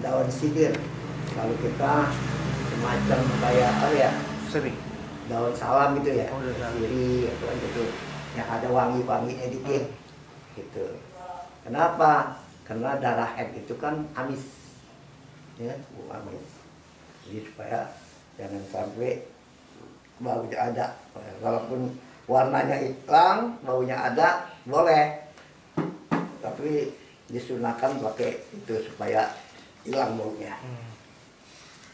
daun sibir. Kalau kita semacam kayak apa ya? Sering. Daun salam gitu ya, Oh, daun salam. siri atau gitu. Yang ada wangi-wanginya dikit. Gitu. Kenapa? Karena darah haid itu kan amis. Ya, amis. Jadi supaya jangan sampai baunya ada. Walaupun warnanya hilang, baunya ada, boleh. Tapi disunahkan pakai itu supaya hilang baunya.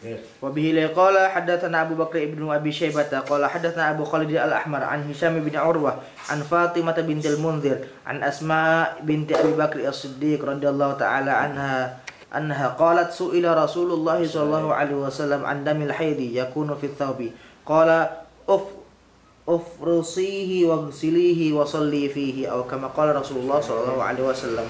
Yes. وبه قال حدثنا أبو بكر بن أبي شيبة قال حدثنا أبو خالد الأحمر عن هشام بن عروة عن فاطمة بنت المنذر عن أسماء بنت أبي بكر الصديق رضي الله تعالى أنها قالت سئل رسول الله صلى الله عليه وسلم عن دم الحيض يكون في الثوب قال افرصيه واغسليه وصلي فيه أو كما قال رسول الله صلى الله عليه وسلم.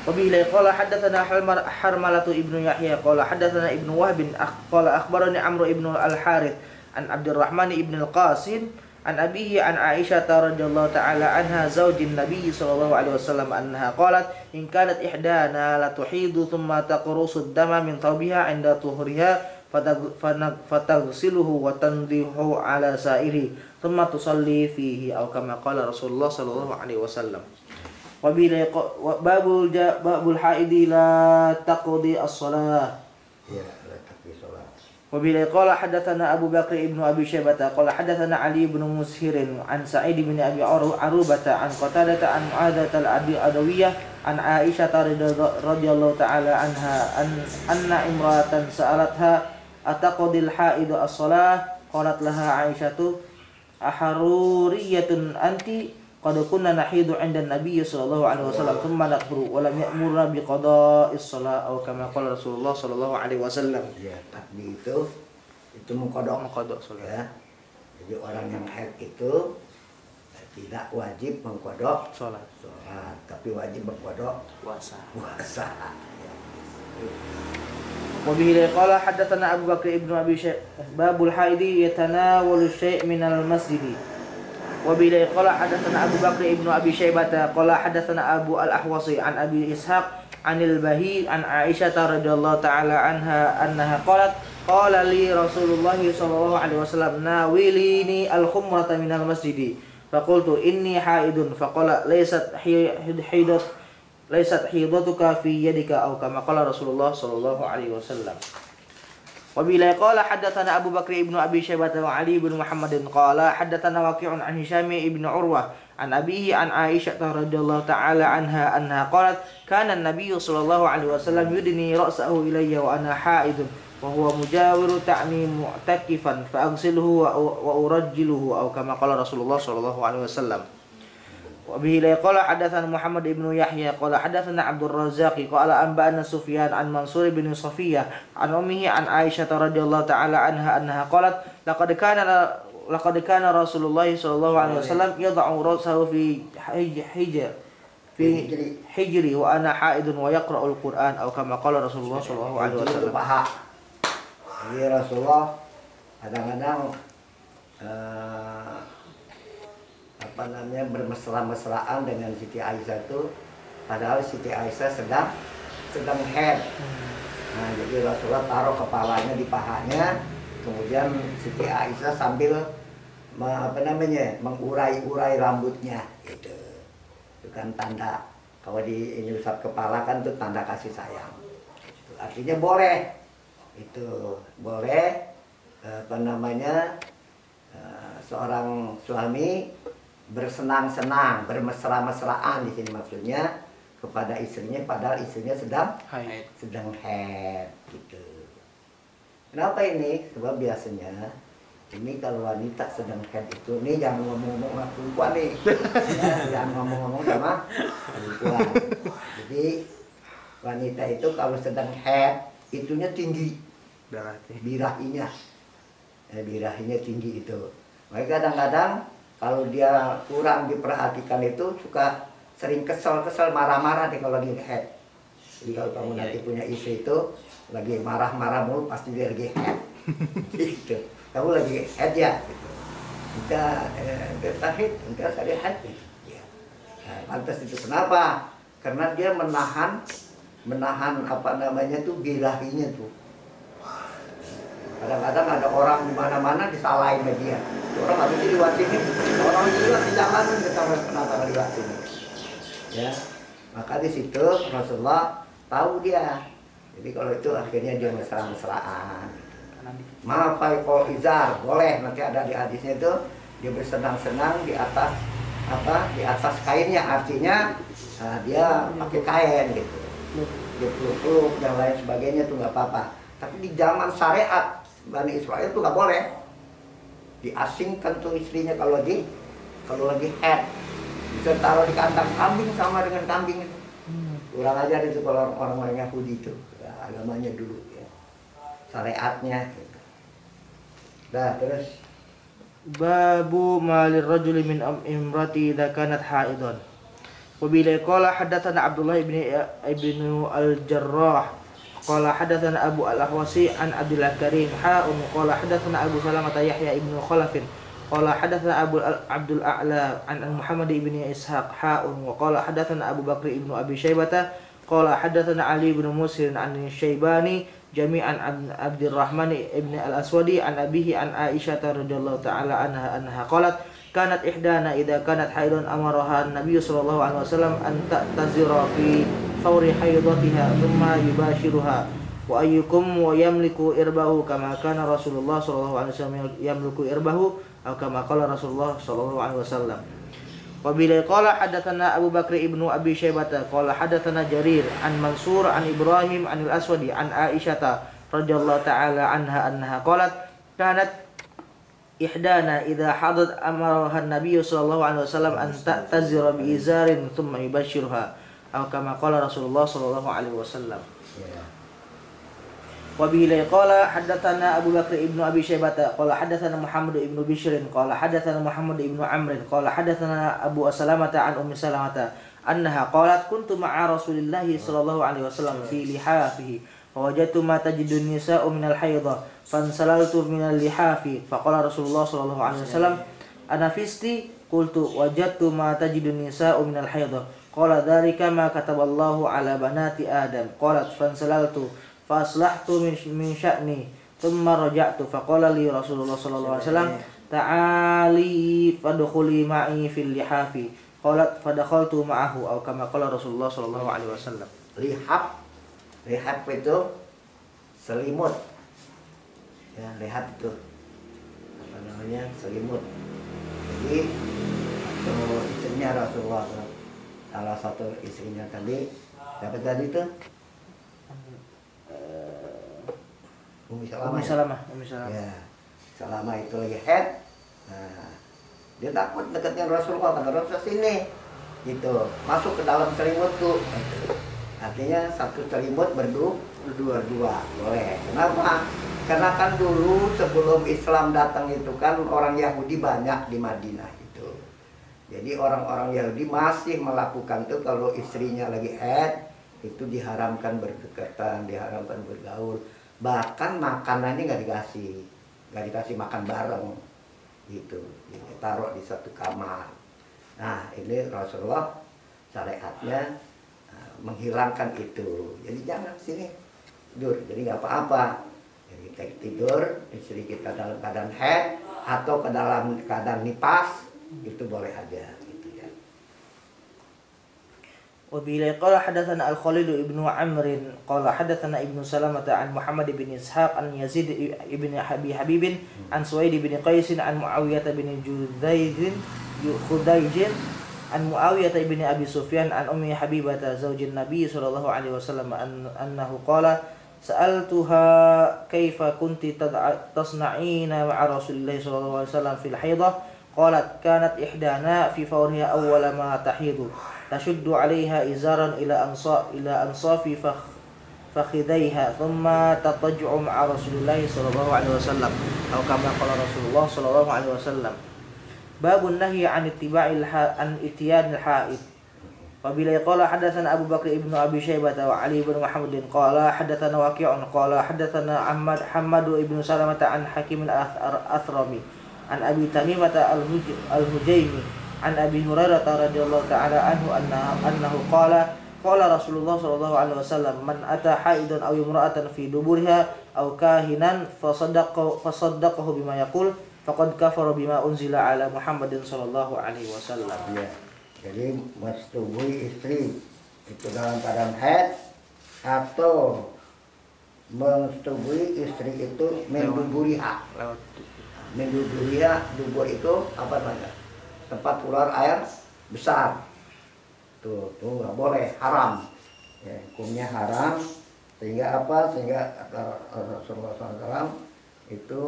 وبه قال حدثنا حرملة ابن يحيى قال حدثنا ابن وهب قال أخبرني عمرو ابن الحارث عن عبد الرحمن ابن القاسم عن أبيه عن عائشة رضي الله تعالى عنها زوج النبي صلى الله عليه وسلم أنها قالت إن كانت إحدانا لتحيض ثم تقرص الدم من ثوبها عند طهرها فتغسله وتنضحه على سائره ثم تصلي فيه أو كما قال رسول الله صلى الله عليه وسلم. باب الحائض لا تقضي الصلاة. وبه قال حدثنا أبو بكر بن أبي شيبة قال حدثنا علي بن مسهر عن سعيد بن أبي عروبة عن قتادة عن معاذة العدوية عن عائشة رضي الله تعالى عنها أن امرأة سألتها أتقضي الحائض الصلاة قالت لها عائشة أحرورية أنت قد كنا نحيض عند النبي صلى الله عليه وسلم ثم نكفر ولم يأمرنا بقضاء الصلاة أو كما قال رسول الله صلى الله عليه وسلم. Ya, takdi itu mengkodok salat. ya. Jadi orang yang haid itu tidak wajib mengkodok Salat, tapi wajib mengkodok puasa. Ya. وبه قال حدثنا أبو بكر ابن أبي شيبة باب الحائض يتناول الشيء من المسجد. وبه قال حدثنا أبو بكر ابن أبي شيبة قال حدثنا أبو الأحوص عن أبي إسحاق عن البهي عن عائشة رضي الله تعالى عنها أنها قالت قال لي رسول الله صلى الله عليه وسلم ناوليني الخمرة من المسجد فقلت إني حائض فقال ليست حيضتك في يدك أو كما قال رسول الله صلى الله عليه وسلم. وبه قال حدثنا أبو بكر بن أبي شيبة وعلي بن محمد قال حدثنا وكيع عن هشام بن عروة عن أبيه عن عائشة رضي الله تعالى عنها أنها قالت كان النبي صلى الله عليه وسلم يدني رأسه إلي وأنا حائض وهو مجاور تعني معتكفا فأغسله وأرجله أو كما قال رسول الله صلى الله عليه وسلم. وبه قال حدثنا محمد بن يحيى قال حدثنا عبد الرزاق قال أنبأنا سفيان عن منصور بن صفية عن أمه عن عائشة رضي الله تعالى عنها أنها قالت لقد كان رسول الله صلى الله عليه وسلم يضع رأسه في حجري وأنا حائض ويقرأ القرآن أو كما قال رسول الله صلى الله عليه وسلم. Jadi Rasulullah kadang-kadang bermesra-mesraan dengan Siti Aisyah itu, padahal Siti Aisyah sedang haid. Nah, jadi Rasulullah taruh kepalanya di pahanya, kemudian Siti Aisyah sambil mengurai-urai rambutnya, gitu. Itu kan tanda kalau diusap kepala kan itu tanda kasih sayang. Itu artinya boleh, itu boleh seorang suami bersenang-senang, bermesra-mesraan di sini maksudnya kepada istrinya, padahal istrinya sedang haid, gitu. Kenapa ini? Sebab biasanya ini kalau wanita sedang haid itu, nih jangan ngomong-ngomong sama perempuan nih, ya, jangan ngomong-ngomong sama perempuan. Jadi wanita itu kalau sedang haid itunya tinggi, birahinya tinggi itu. Makanya kadang-kadang kalau dia kurang diperhatikan itu suka sering kesel-kesel, marah-marah deh kalau lagi haid. Jadi kalau kamu nanti punya istri itu lagi marah-marah mulu, pasti dia lagi haid. Gitu. Kamu lagi haid ya? Gitu. Enggak saya haid. Gitu. Ya. Nah, pantas itu kenapa? Karena dia menahan menahan apa namanya tuh birahinya tuh. Kadang-kadang ada orang di mana-mana disalahin sama dia. Orang habis lewat sini, orang lewat di jalanan kita kenapa lewat sini. Ya, maka di situ Rasulullah tahu dia. Jadi kalau itu akhirnya dia mesra-mesraan. Maaf kalau izar boleh, nanti ada di hadisnya itu dia bersenang-senang di atas apa? Di atas kainnya, artinya dia pakai kain gitu. Dia peluk-peluk dan lain sebagainya tuh nggak apa-apa. Tapi di zaman syariat Bani Israel tuh nggak boleh diasingkan tuh istrinya kalau lagi head, bisa taruh di kandang kambing sama dengan kambing itu. Kurang ajar itu kalau orang-orang Yahudi itu agamanya dulu ya, syariatnya gitu. Dah terus babu malir rajuli min imrati idza kanat haidan. Wa bila qala hadatsana Abdullah ibnu al-Jarrah qala hadatsana Abu al-Ahwasi an Abdullah Karim qala hadatsana Abu Salamah Yahya ibnu Khalaf qala hadatsana Abdul A'la an Muhammad ibni Ishaq wa qala hadatsana Abu Bakr ibnu Abi Syaibah qala hadatsana Ali ibnu Musir an Syaibani jami'an an Abdurrahman ibni al-Aswadi an abihi an Aisyah radhiyallahu ta'ala anha qalat kanat ihdana idza kanat haidun amaraha an-nabiy sallallahu alaihi wasallam an ta'tazira fi fawri haidatiha thumma yubashiruha wa ayyukum wa yamliku irbahu kama kana Rasulullah sallallahu alaihi wasallam yamliku irbahu atau kama qala Rasulullah sallallahu alaihi wasallam. Wa bila qala hadatsana Abu Bakr ibnu Abi Syaibah qala hadatsana Jarir an Mansur an Ibrahim anil Aswadi an Aisyah radhiyallahu ta'ala anha qalat kanat ihdana idza hadat amaraha an-nabiy sallallahu alaihi wasallam an ta'tazira bi izarin thumma yubashshirha atau kama qala Rasulullah sallallahu alaihi wasallam. Wa bihi qala hadatsana Abu Bakr ibnu Abi Syaibah qala hadatsana Muhammad ibnu Bishr qala hadatsana Muhammad ibnu Amr qala hadatsana Abu Salamah an Ummi Salamah annaha qalat kuntu ma'a Rasulillah sallallahu alaihi wasallam fi lihafihi fawajadtu ma tajidu nisa'u min al-haidha fansalaltu min al-lihafi faqala Rasulullah sallallahu alaihi wasallam ana fisti qultu wajadtu ma tajidu nisa'u min al-haidha qala dzalika ma kataballahu ala banati Adam qalat fansalaltu fa aslahtu min sya'ni thumma raja'tu faqala li Rasulullah sallallahu alaihi wasallam ta'ali fadkhuli ma'i fil lihafi qalat fadakhaltu ma'ahu atau kama qala Rasulullah sallallahu alaihi wasallam. Lihab itu selimut ya, lihat itu apa namanya, selimut. Jadi istrinya Rasulullah, salah satu istrinya tadi siapa tadi itu Ummi Salamah. Ya, Salamah itu lagi head. Nah, dia takut dekatnya Rasulullah, kata Rasulullah sini gitu, masuk ke dalam selimutku gitu. Artinya satu selimut berdua boleh. Kenapa? Karena kan dulu sebelum Islam datang itu kan orang Yahudi banyak di Madinah itu. Jadi orang-orang Yahudi masih melakukan tuh kalau istrinya lagi haid itu diharamkan berdekatan, diharamkan bergaul. Bahkan makanannya nggak dikasih makan bareng gitu. Ditaruh di satu kamar. Nah ini Rasulullah syariatnya menghilangkan itu. Jadi jangan sini tidur, jadi nggak apa-apa. Jadi kita tidur, istri kita dalam keadaan haid atau ke dalam keadaan nifas itu boleh aja gitu ya. Wa bila qala hadatsana Al-Khalid ibnu Amr qala hadatsana Ibnu Salamah an Muhammad bin Ishaq an Yazid ibn Habib an Suwaid bin Qais an Muawiyah bin Khudayj an Muawiyah bin Abi Sufyan an Ummi Habibah zaujin Nabi sallallahu alaihi wasallam annahu qala sa'altuha kaifa kunti tasna'ina ma'a Rasulillah sallallahu alaihi wasallam fil haidah qalat kanat ihdana fi fawriha awwala ma tahidu tashuddu 'alayha izaran ila ansafi fakhidaiha thumma tataj'u ma'a Rasulillah sallallahu alaihi wasallam atau kama qala Rasulullah sallallahu alaihi wasallam. Babun nahyi an ittiba'il an ityanil haid. Wa bila qala hadatsana Abu Bakr ibnu Abi Syaibah wa Ali bin Muhammadin qala hadatsana Waqi'un qala hadatsana Hammad ibnu Salamah an Hakim al-Athrami an Abi Tamimah al-Hujaimi an Abi Hurairah radhiyallahu ta'ala anhu annahu qala Qala Rasulullah sallallahu alaihi wasallam, "Man ata haidan aw imra'atan fi duburiha aw kahinan fasaddaqahu bima yaqul faqad kafara bima unzila ala Muhammadin sallallahu alaihi wasallam." Ya. Jadi menyetubui istri itu dalam keadaan haid atau menyetubui istri itu menduburiha. Menduburiha, dubur itu apa namanya? Tempat keluar air besar. Tuh nggak boleh, haram. Ya, hukumnya haram. Sehingga apa? Sehingga Rasulullah SAW itu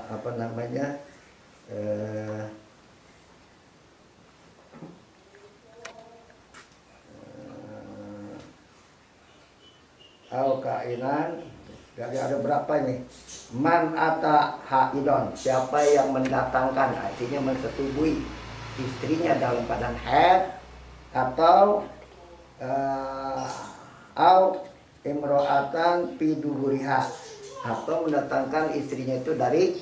apa namanya? Kainan. Jadi ada berapa ini? Man ata haidon, siapa yang mendatangkan, artinya mensetubui istrinya dalam keadaan haid atau imro'atan fi duburiha, atau mendatangkan istrinya itu dari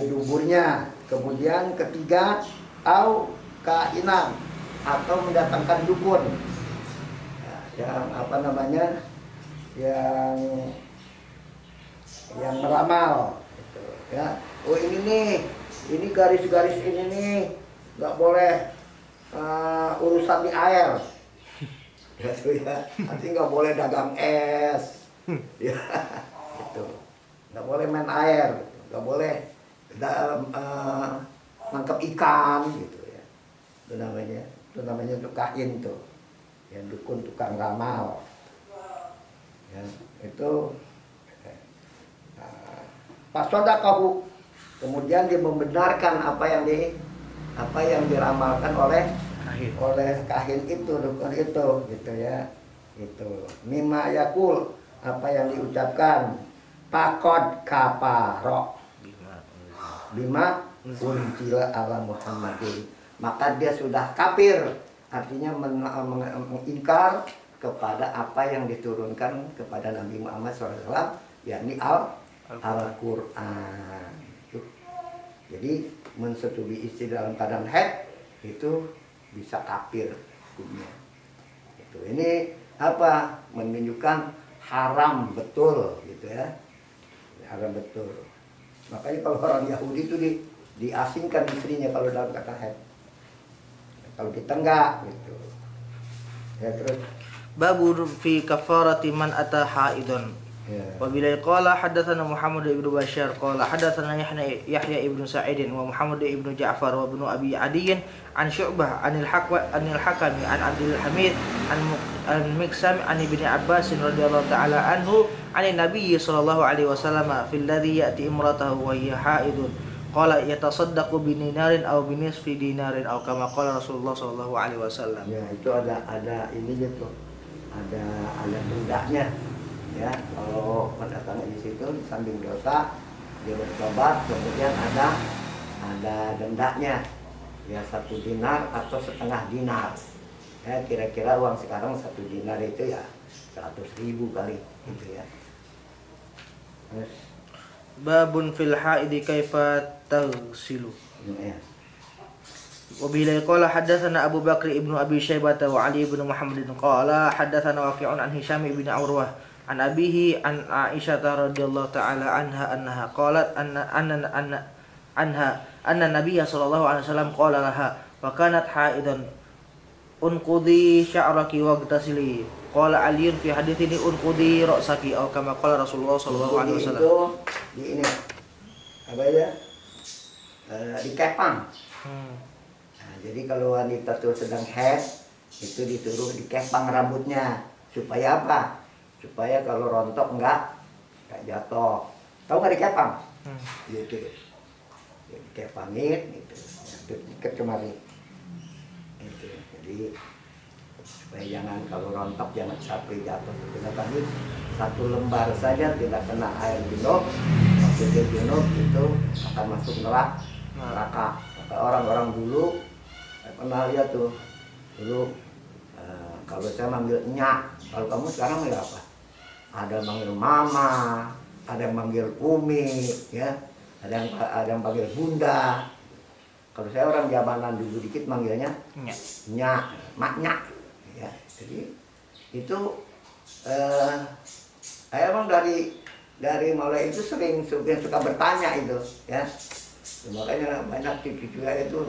duburnya. Kemudian ketiga kainan, atau mendatangkan dukun, yang apa namanya, yang meramal gitu, ya. Oh ini nih, ini garis-garis ini nih nggak boleh urusan di air, gitu ya. Nanti nggak boleh dagang es, ya, gitu. Nggak boleh main air, nggak boleh nangkap ikan, gitu ya. Itu namanya kain tuh, yang dukun, tukang ramal. Ya, itu pasodakahu, kemudian dia membenarkan apa yang diramalkan oleh kahin itu, dukun itu, gitu ya. Itu mimma yakul, apa yang diucapkan, pakod kaparo bima unzila ala Muhammadin, maka dia sudah kafir, artinya mengingkar kepada apa yang diturunkan kepada Nabi Muhammad SAW, yakni Al-Quran. Jadi mensetubui istri dalam keadaan haid itu bisa kafir hukumnya. Itu ini apa? Menunjukkan haram betul, gitu ya. Haram betul. Makanya kalau orang Yahudi itu diasingkan istrinya kalau dalam keadaan haid. Kalau kita enggak, gitu. Ya terus. Babu fi kafarati man ata haidun. Wa bila qala hadatsana Muhammad ibnu Bashar qala hadatsana Yahya ibnu Sa'id wa Muhammad ibnu Ja'far wa ibnu Abi Adi an Syu'bah anil Hakami an Abdul Hamid an Miksam an Ibnu Abbas radhiyallahu ta'ala anhu an Nabi sallallahu alaihi wasallam fil ladzi ya'ti imratahu wa hiya haidun qala yatasaddaqu bi dinarin aw bi nisfi dinarin aw kama qala Rasulullah sallallahu alaihi wasallam. Ya, itu ada ininya tuh. Ada dendanya, ya. Kalau mendatangi di situ samping dosa dia bertobat, kemudian ada dendanya, ya, 1 dinar atau setengah dinar, ya. Kira-kira uang sekarang 1 dinar itu ya 100.000 kali, gitu ya. Terus babun fil haidi kaifa taghsilu. Ya. Wabillahi qala hadatsana Abu Bakr ibnu Abi Syaibah wa Ali ibnu Muhammad qala hadatsana Waqi'un an Hisham ibnu Urwah an abihi an Aisyah radhiyallahu ta'ala anha qalat anna Nabiyya sallallahu alaihi wasallam qala laha wa kanat haidan unqudi sya'raki waghtasili qala Aliun fi hadits ini unqudi ra'saki atau kama qala Rasulullah sallallahu alaihi wasallam. Itu di ini apa ya? Dikepang. Jadi kalau wanita tuh sedang haid itu disuruh dikepang rambutnya, supaya apa? Supaya kalau rontok enggak jatuh. Tahu nggak dikepang? Gitu. Ya, dikepangin gitu. Diikat kemari. Itu. Jadi supaya jangan kalau rontok jangan sampai jatuh. Kita tadi 1 lembar saja tidak kena air junub, maksudnya junub itu akan masuk neraka. Kata orang-orang dulu, saya pernah lihat tuh dulu, kalau saya manggil nyak, kalau kamu sekarang manggil apa? Ada yang manggil mama, ada yang manggil umi, ya, ada yang panggil bunda. Kalau saya orang zamanan dulu dikit manggilnya nyak, maknya, ya. Jadi itu saya emang dari mulai itu sering suka bertanya itu ya. Makanya banyak cucu juga itu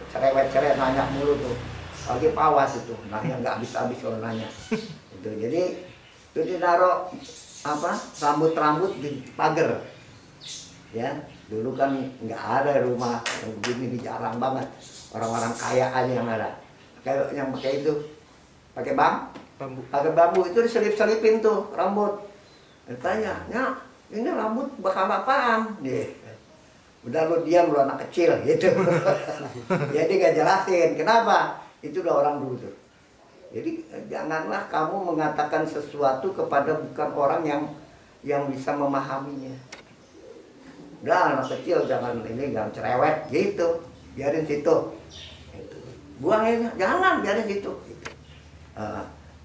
cerewet nanya mulu tuh. Lagi pawas itu, nanya nggak habis-habis kalau nanya. Itu jadi itu ditaruh rambut di pagar. Ya, dulu kan nggak ada rumah yang begini, jarang banget. Orang-orang kaya aja yang ada. Kayak yang pakai itu, pakai bambu. Pakai bambu itu diselip-selipin tuh rambut. Ditanya, "Nya, ini rambut bakal apaan?" Dia. Udah lu diam, lu anak kecil gitu. Jadi gak jelasin kenapa, itu udah orang dulu tuh. Jadi janganlah kamu mengatakan sesuatu kepada bukan orang yang bisa memahaminya. Udah anak kecil jangan cerewet gitu, biarin situ. Buang aja, jangan biarin situ.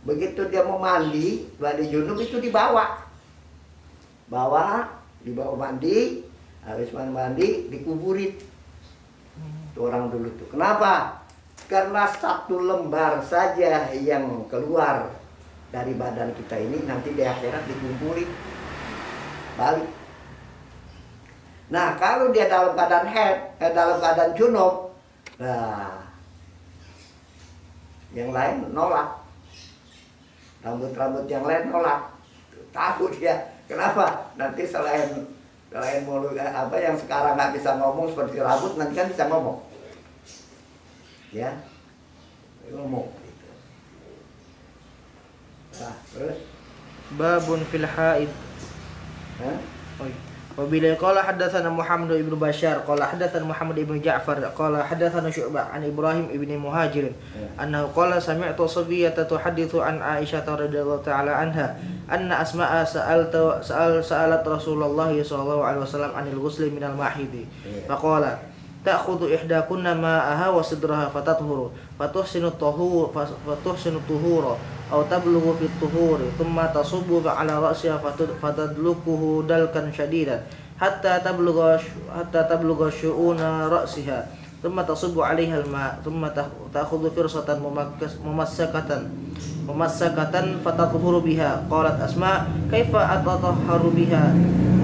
Begitu dia mau mandi junub itu dibawa mandi. Habis mandi dikuburin. Itu orang dulu tuh. Kenapa? Karena satu lembar saja yang keluar dari badan kita ini nanti di akhirat dikumpulin balik. Nah, kalau dia dalam keadaan dalam keadaan junub, nah yang lain nolak. Rambut-rambut yang lain nolak. Tahu dia. Kenapa? Nanti selain mulut yang sekarang nggak bisa ngomong seperti rambut, nanti kan bisa ngomong, ya ngomong gitu. Nah, terus babun fil haid. Wabila qala haddatsana Muhammad ibnu Bashar qala haddatsana Muhammad ibnu Ja'far qala haddatsana Syu'bah an Ibrahim ibni Muhajir annahu qala sami'tu Safiyyah tuhadditsu an Aisyah radhiyallahu ta'ala anha anna Asma'a sa'alat Rasulullah sallallahu alaihi wasallam anil ghusli minal mahidi faqala ta'khudhu ihdakunna ma'aha wa sidraha fatathuru fatuhsinu tuhura aw tablughu fi tuhuri thumma tasubbu ala ra'siha fatadlukuhu dalkan shadidan hatta tablugha syu'una ra'siha thumma tasubbu 'alaiha al-ma' thumma ta'khudhu firsatan mumassakatan fatathuru biha. Qalat Asma, kaifa atatahharu biha?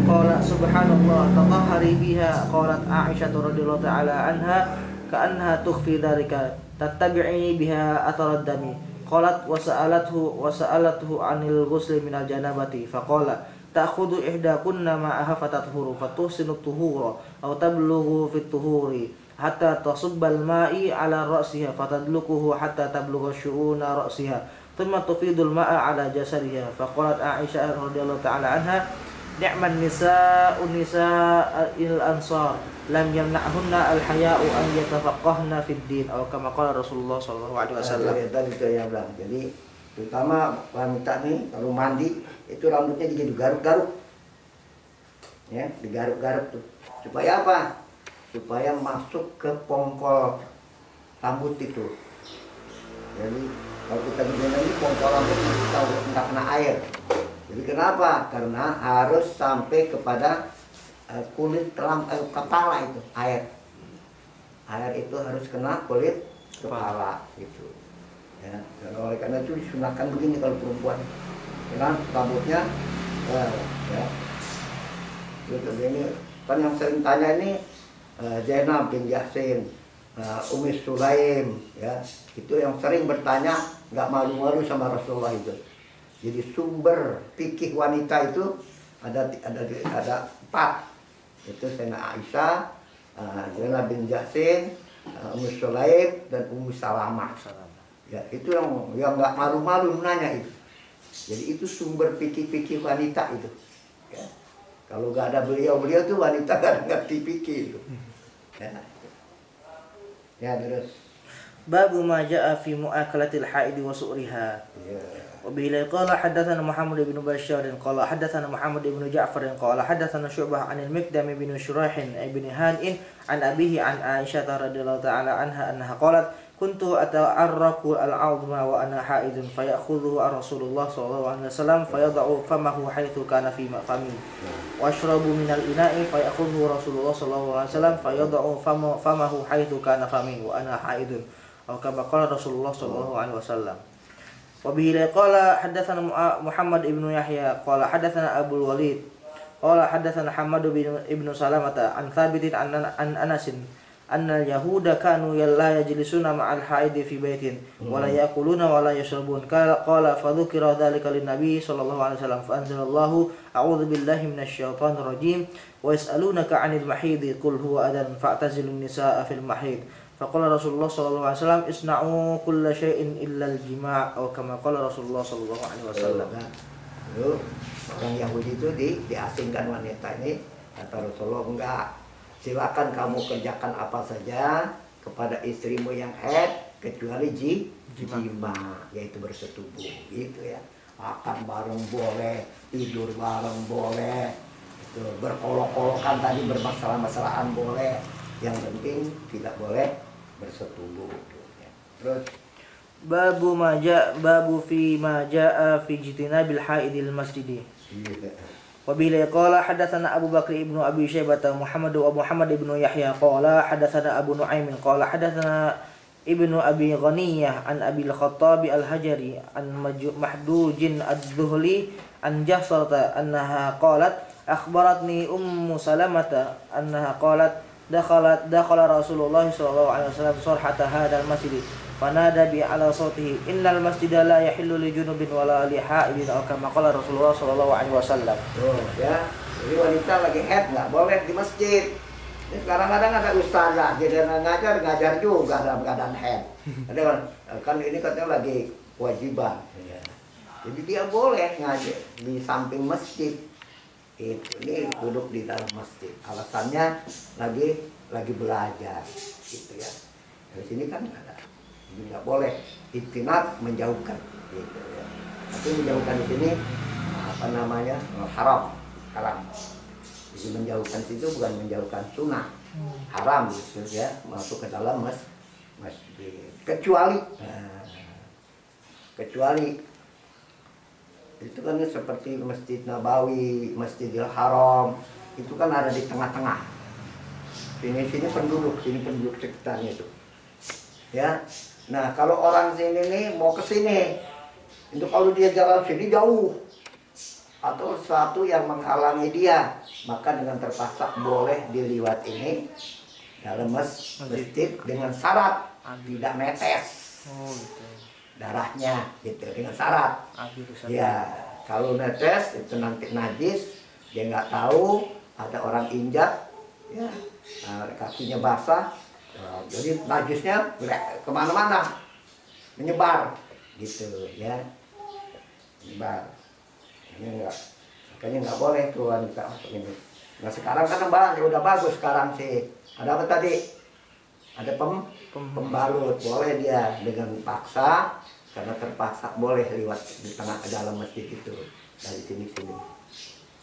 Qala subhanallah tatahhari biha. Qalat Aisyah radhiyallahu ta'ala anha ka'annaha tukhfi dhalika tattabi'ini biha athar ad-dami. Qalat wa sa'alathu 'anil ghusli minal janabati faqala ta'khudhu ihdakunna ma'aha fatathuru fatuhsinu tuhura aw tablughu fit tuhuri hatta tasubbal ma'i 'ala ra'siha fatadlukuhu hatta tablugha syu'una ra'siha thumma tufidul ma'a 'ala jasadiha. Faqalat Aisyah radhiyallahu ta'ala anha ni'man nisa'il ansar lam yamna'hunna al-haya'u an yatafaqqahna fid din atau kama qala Rasulullah sallallahu alaihi wasallam. Tadi itu yang bilang. Jadi terutama wanita nih kalau mandi itu rambutnya digaruk-garuk. Ya, digaruk-garuk tuh. Supaya apa? Supaya masuk ke pongkol rambut itu. Jadi kalau kita begini lagi pongkol rambut kita nggak kena air. Jadi kenapa? Karena harus sampai kepada kulit kepala itu air itu harus kena kulit kepala gitu ya. Dan oleh karena itu disunahkan begini kalau perempuan karena rambutnya ya gitu. Ini kan yang sering tanya ini Zainab bin Yahsin, Ummi Sulaim ya, itu yang sering bertanya nggak malu-malu sama Rasulullah itu. Jadi sumber fikih wanita itu ada 4. Itu Sayyidina Aisyah, Zainab bin Yahsin, Ummu Sulaim dan Ummu Salamah. Ya, itu yang nggak malu-malu nanya itu. Jadi itu sumber fikih-fikih wanita itu. Ya. Kalau nggak ada beliau tuh wanita nggak ngerti fikih itu. Ya terus. Babu ma jaa fi mu'akalatil haid wa su'riha. وبه قال حدثنا محمد بن بشار قال حدثنا محمد بن جعفر قال حدثنا شعبة عن المقدام بن شريح بن هانئ عن أبيه عن عائشة رضي الله تعالى عنها أنها قالت كنت أتعرق العظم وأنا حائض فيأخذه رسول الله صلى الله عليه وسلم فيضع فمه حيث كان في فمي وأشرب من الإناء فيأخذه رسول الله صلى الله عليه وسلم فيضع فمه حيث كان فمي وأنا حائض أو كما قال رسول الله صلى الله عليه وسلم. Wabihi qala hadatsana Muhammad ibnu Yahya qala hadatsana Abdul Walid qala hadatsana Hammad ibnu Salamata an Thabitin an Anasin anna al-yahuda kanu la yajlisuna ma'al haidi fi baitin wa la yaquluna wa la yashrabun qala fa dhukira dhalika lin-nabi sallallahu alaihi wasallam fa anzalallahu a'udzu billahi minasy syaithanir rajim wa yas'alunaka 'anil mahidi qul huwa adan fa'tazilun nisaa fil mahid faqala Rasulullah sallallahu alaihi wasallam isna'u kulla syai'in illa al-jima' atau kama qala Rasulullah sallallahu alaihi wasallam. Orang Yahudi itu diasingkan wanita ini, kata Rasulullah enggak. Silakan kamu kerjakan apa saja kepada istrimu yang haid kecuali jima, yaitu bersetubuh gitu ya. Makan bareng boleh, tidur bareng boleh, itu berkolok-kolokan tadi bermasalah-masalahan boleh. Yang penting tidak boleh bersetubuh. Terus babu fi ma jaa fi jitinabil haidil masjidi. Wabihi qala hadatsana Abu Bakr ibnu Abi Syaibah Muhammad ibnu Yahya qala hadatsana Abu Nuaim qala hadatsana Ibnu Abi Ghaniyah an Abi al-Khattab al-Hajari an Mahdujin ad-Dhuhli an Jahsata annaha qalat akhbaratni Ummu Salamata annaha qalat dakhala Rasulullah sallallahu alaihi wasallam surhata hadzal masjid fanada bi ala sautihi innal masjida la yahillu li junubin wala li haidin aw kama qala Rasulullah sallallahu alaihi wasallam. Ya, jadi wanita lagi haid nggak boleh di masjid. Ini kadang-kadang ada ustazah jadi ngajar juga dalam keadaan haid. Ada kan ini katanya lagi kewajiban. Ya. Jadi dia boleh ngajar di samping masjid. Ini duduk di dalam masjid. Alasannya lagi belajar, gitu ya. Di sini kan ada. Jadi nggak boleh iktinab menjauhkan gitu ya. Tapi menjauhkan di sini apa namanya haram. Jadi menjauhkan itu bukan menjauhkan sunnah, haram gitu ya, masuk ke dalam masjid. Kecuali itu kan seperti Masjid Nabawi, Masjidil Haram itu kan ada di tengah-tengah. Sini penduduk sekitarnya itu. Ya. Nah, kalau orang sini nih mau ke sini, itu kalau dia jalan sini jauh atau sesuatu yang menghalangi dia, maka dengan terpaksa boleh diliwat ini dalam masjid dengan syarat tidak netes darahnya, gitu dengan syarat. Ya, kalau netes itu nanti najis, dia nggak tahu, ada orang injak, ya, kakinya basah. Jadi najisnya kemana-mana menyebar gitu ya, menyebar. Ini makanya nggak boleh tuh wanita ini. Nah sekarang kan ya udah bagus sekarang sih. Ada apa tadi? Ada pembalut, boleh dia dengan paksa, karena terpaksa boleh lewat di tengah dalam masjid itu dari sini.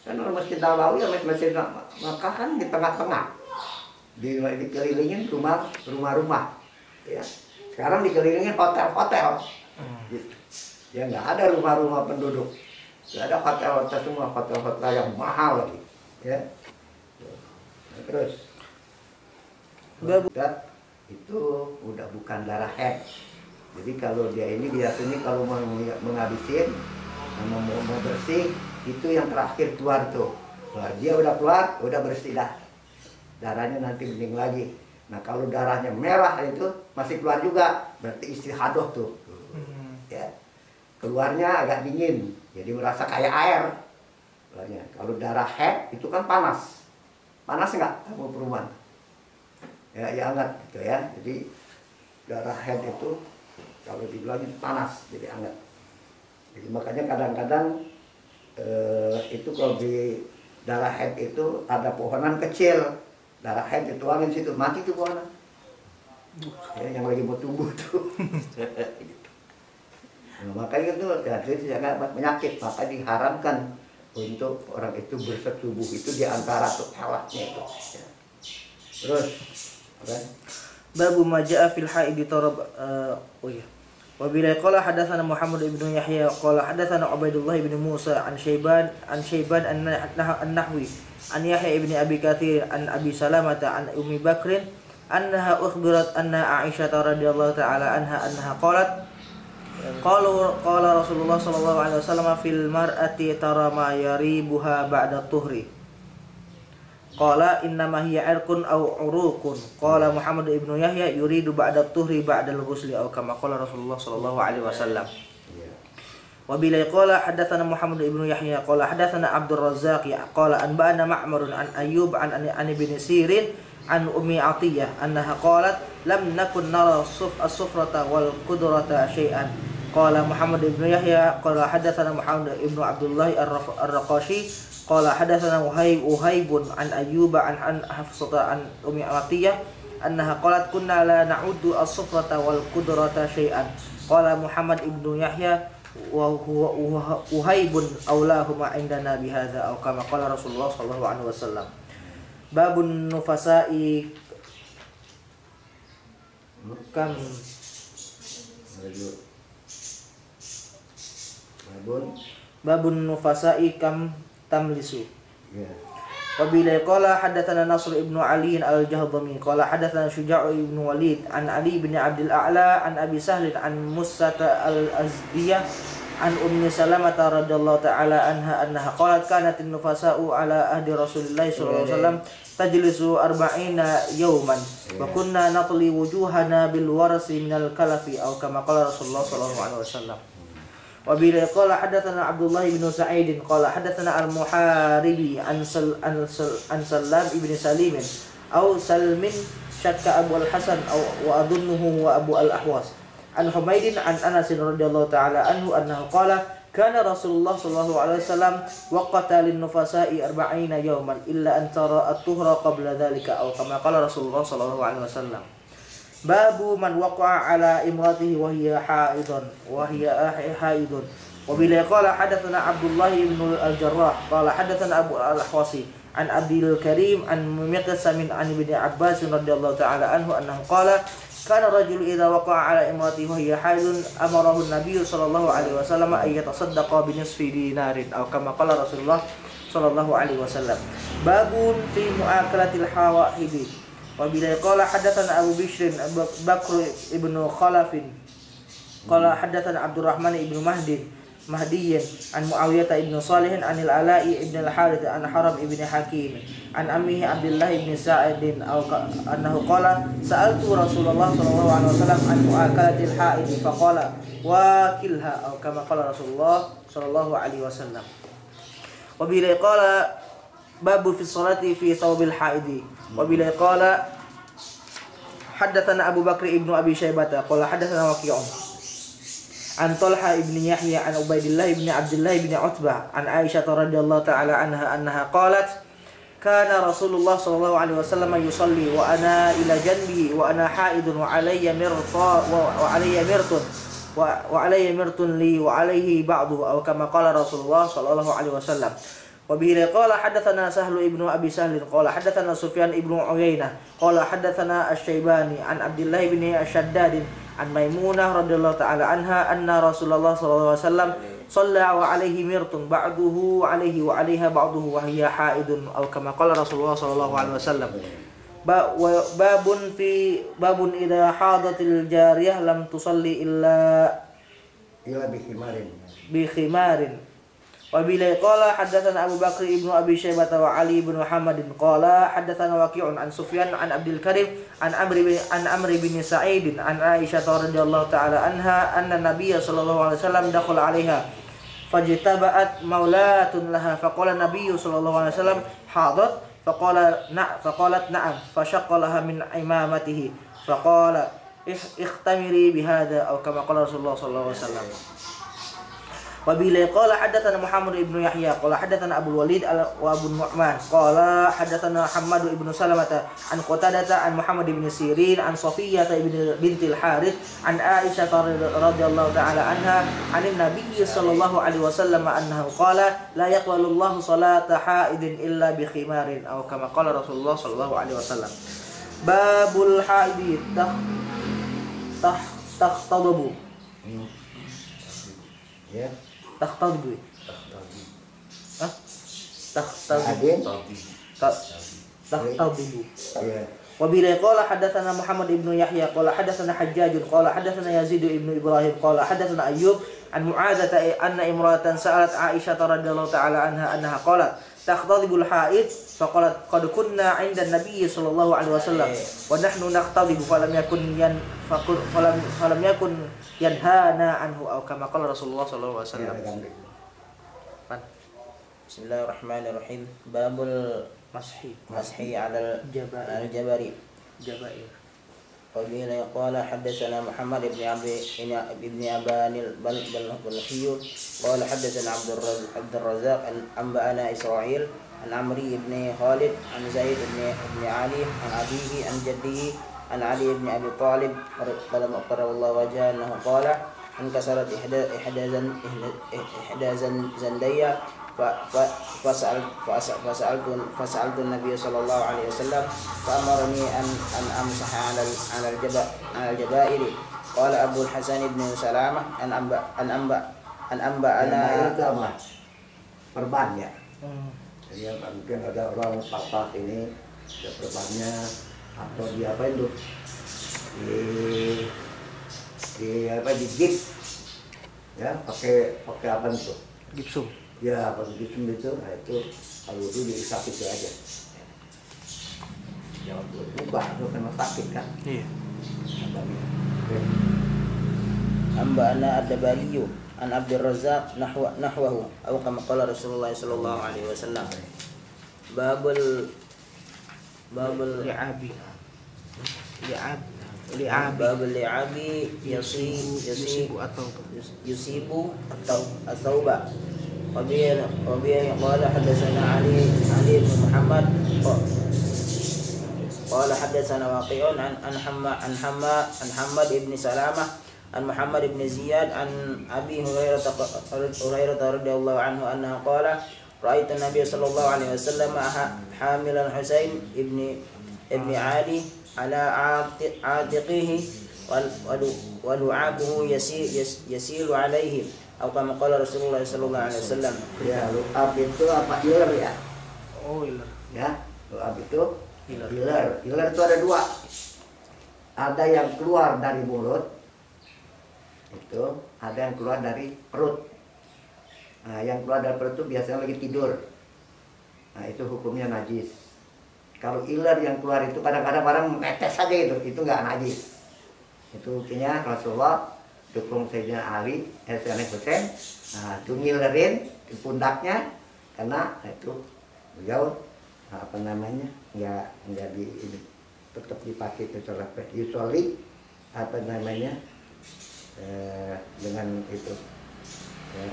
Kan Masjid Nabawi ya masjid Makkah kan di tengah-tengah. Dikelilingin rumah-rumah ya. Sekarang dikelilingin hotel-hotel gitu. Ya nggak ada rumah-rumah penduduk, nggak ada hotel-hotel, semua hotel-hotel yang mahal lagi ya. Nah, terus itu udah bukan darah haid. Jadi kalau dia ini biasanya kalau menghabisin mau bersih itu yang terakhir keluar tuh. Nah, dia udah keluar, udah bersih dah. Darahnya nanti bening lagi. Nah kalau darahnya merah itu masih keluar juga, berarti istihadah tuh. Ya. Keluarnya agak dingin, jadi merasa kayak air. Kalau darah haid itu kan panas. Panas nggak kamu perumahan? Ya hangat gitu ya. Jadi darah haid itu kalau dibilangin panas, jadi hangat. Jadi makanya kadang-kadang itu kalau di darah haid itu ada pohonan kecil. Darah haid dituangin situ, mati tuh pohonan. Ya, yang lagi mau tumbuh tuh. Gitu. Nah, makanya itu jangan penyakit, maka diharamkan untuk orang itu bersetubuh itu di antara hewannya itu. Ya. Terus, okay. Babu majaa fil haidi tarab Wabila qala hadatsana Muhammad ibnu Yahya qala hadatsana Ubaidullah ibnu Musa an Syaiban an-Nahwi an Yahya ibni Abi Katsir an Abi Salamah an Ummi Bakrin annaha ukhbirat anna Aisyah radhiyallahu ta'ala anha qalat Qala Rasulullah sallallahu alaihi wasallam fil mar'ati tara ma yaribuha ba'da tuhri. Qala innama hiya irqun aw uruqun. Qala Muhammad ibnu Yahya yuridu ba'da tuhri ba'da al-ghusli aw kama qala Rasulullah sallallahu alaihi wasallam. Wa bila qala hadatsana Muhammad ibnu Yahya qala hadatsana Abdul Razzaq qala anba'ana Ma'mar an Ayyub an ibn Sirin an Ummi Atiyah annaha qalat lam nakun nara as-sufrata wal qudrata syai'an. Qala Muhammad ibnu Yahya qala hadatsana Muhammad ibnu Abdullah ar-Raqashi qala hadatsana Uhaybun an Ayyub an Hafsah an Ummi Atiyah annaha qalat kunna la na'uddu as-sufrata wal qudrata syai'an. Qala Muhammad ibnu Yahya wa Uhaybun aulahuma indana bihadza aw kama qala Rasulullah sallallahu alaihi wasallam. Babun nufasa'i kam babun nufasa'i kam tamlisu. Wa bila qala hadatsana Nasr ibnu Ali al-Jahdami qala hadatsana Syuja' ibnu Walid an Ali bin Abdul A'la an Abi Sahl an Mussata al-Azdiyah an Ummi Salamah radhiyallahu ta'ala annaha qalat kanat an-nufasa'u ala ahdi Rasulillah sallallahu alaihi wasallam tajlisu 40 yawman wa kunna natli wujuhana bil warasi minal kalafi aw kama qala Rasulullah sallallahu alaihi wasallam. Wa bila qala hadatsana Abdullah bin Sa'id qala hadatsana al-Muharibi an Sallam ibn Salim aw Salmin syakka Abu al-Hasan aw wa adunnuhu wa Abu al-Ahwas an Humaydin an Anas radhiyallahu ta'ala anhu annahu qala kana Rasulullah sallallahu alaihi wasallam waqata lin-nufasa'i 40 yawman illa an tara at-tuhra qabla dhalika aw kama qala Rasulullah sallallahu alaihi wasallam. Babu man waqa'a ala imratihi wa hiya haidun wa bila qala hadatsana Abdullah ibn al-Jarrah qala hadatsana Abu al-Ahwasi an Abdul Karim an Miqsam an Ibnu Abbas radhiyallahu ta'ala anhu annahu qala kana rajul idza waqa'a ala imratihi wa hiya haidun amarahu an-nabiy sallallahu alaihi wasallam ay yatasaddaqa bi nisfi dinarin aw kama qala Rasulullah sallallahu alaihi wasallam. Babun fi mu'akalatil hawaidi. Wa bila qala hadatsana Abu Bishr Bakr ibnu Khalafin qala hadatsana Abdurrahman ibnu Mahdiyin an Muawiyah ibnu Salih an al-Ala'i ibn al-Harith an Haram ibn Hakim an ammihi Abdullah ibn Sa'id annahu qala sa'altu Rasulullah sallallahu alaihi wasallam an mu'akalatil haid faqala wakilha aw kama qala Rasulullah sallallahu alaihi wasallam. Wa bila qala babu fi sholati fi thawbil haidi. Wa bila qala haddatsana Abu Bakr ibnu Abi Syaibah qala haddatsana Waqi'un an Talha ibn Yahya an Ubaidillah ibn Abdullah ibn Utbah an Aisyah radhiyallahu ta'ala anha qalat kana Rasulullah sallallahu alaihi wasallam yusalli wa ana ila janbihi wa ana haidun wa alayya mirtun li wa alayhi ba'du aw kama qala Rasulullah sallallahu alaihi wasallam. Wa bihi qala hadatsana Sahl ibnu Abi Sahl qala hadatsana Sufyan ibnu Uyainah qala hadatsana Asy-Syaibani an Abdullah ibn Ashaddad an Maimunah radhiyallahu ta'ala anha anna Rasulullah sallallahu alaihi wasallam shalla wa alaihi mirtun ba'duhu alaihi wa 'alaiha ba'duhu wa hiya haidun aw kama qala Rasulullah sallallahu alaihi wasallam. Babun idza hadatil jariyah lam tusalli illa bi khimarin. Wa bila qala hadatsana Abu Bakr ibnu Abi Syaibah wa Ali ibn Muhammad qala hadatsana Waqi'un an Sufyan an Abdul Karim an Amr bin Sa'id an Aisyah radhiyallahu ta'ala anha anna Nabiy sallallahu alaihi wasallam dakhala 'alaiha fajtaba'at maulatun laha faqala Nabiy sallallahu alaihi wasallam hadat faqalat na'am fashaqqa laha min imamatihi faqala ikhtamiri bihadha aw kama qala Rasulullah sallallahu alaihi wasallam. Wa bila qala hadatsana Muhammad ibnu Yahya qala hadatsana Abu Walid wa Abu Nu'man qala hadatsana Hammad ibnu Salamah an Qatadah an Muhammad ibn Sirin an Safiyyah bintil Harith an Aisyah radhiyallahu ta'ala anha anin Nabiy sallallahu alaihi wasallam annahu qala la yaqbalu Allahu salata haidin illa bi khimarin aw kama qala Rasulullah sallallahu alaihi wasallam. Babul haidi tahtadabu ya tahtadibu. Hah? Tahtadibu. Ya. Wabillahi qala hadatsana Muhammad ibnu Yahya qala hadatsana Hajjaj qala hadatsana Yazid ibnu Ibrahim qala hadatsana Ayyub an Mu'adzah anna imra'atan sa'alat Aisyah radhiyallahu ta'ala anha qalat takhtadibul haid faqalat qad kunna 'inda an-nabiy sallallahu alaihi wasallam wa nahnu nakhtadibu falam yakun yanhana anhu aw kama qala Rasulullah sallallahu alaihi wasallam. Bismillahirrahmanirrahim. Babul mashi ala al-jabari. Qala qala hadatsana Muhammad ibn Aban al-Balkhi qala hadatsana Abdul Razzaq anba'ana Israil an Amri ibn Khalid an Zaid ibn Ali an abihi an jaddihi an Ali ibn Abi Talib qala qarrallahu wajhahu qala انكسرت إحدى زندية فسألت النبي صلى الله عليه وسلم فأمرني أن أمسح على الجبائر. قال أبو الحسن بن سلامة أن أنبأنا perban ya. Jadi mungkin ada orang patah ini ada perbannya atau di apa itu digigit ya pakai apa itu Gipsum. Ya pakai gipsum itu, nah itu kalau itu diisap itu aja. Jangan berubah, itu kena sakit kan? Iya. Amba'ana ad-Dabaliyu an Abdul Razzaq nahwahu aw kama qala Rasulullah sallallahu alaihi wasallam. Babul li'abi. Babul li'abi yusibu at-tauba. Qala hadatsana Ali bin Muhammad qala hadatsana Waqi'un an Hammad ibn Salamah an Muhammad ibn Ziyad an Abi Hurairah radhiyallahu anhu annahu qala ra'aitu an-nabiy sallallahu alaihi wasallam hamilan Husain ibn Ali ala atiqihi wa lu'abuhu yasilu alaihi atau kama qala Rasulullah sallallahu alaihi wasallam. Ya, lu'ab itu apa iler ya? Oh, iler. Ya, lu'ab itu iler. Iler itu ada dua. Ada yang keluar dari mulut. Itu, ada yang keluar dari perut. Nah, yang keluar dari perut itu biasanya lagi tidur. Nah, itu hukumnya najis. Kalau iler yang keluar itu kadang-kadang orang menetes saja itu nggak najis. Itu buktinya Rasulullah dukung Sayyidina Ali, Sayyidina Husain, nah itu ngilerin di pundaknya karena itu beliau apa namanya nggak di ini tetap dipakai itu sholat yusoli apa namanya dengan itu. Ya.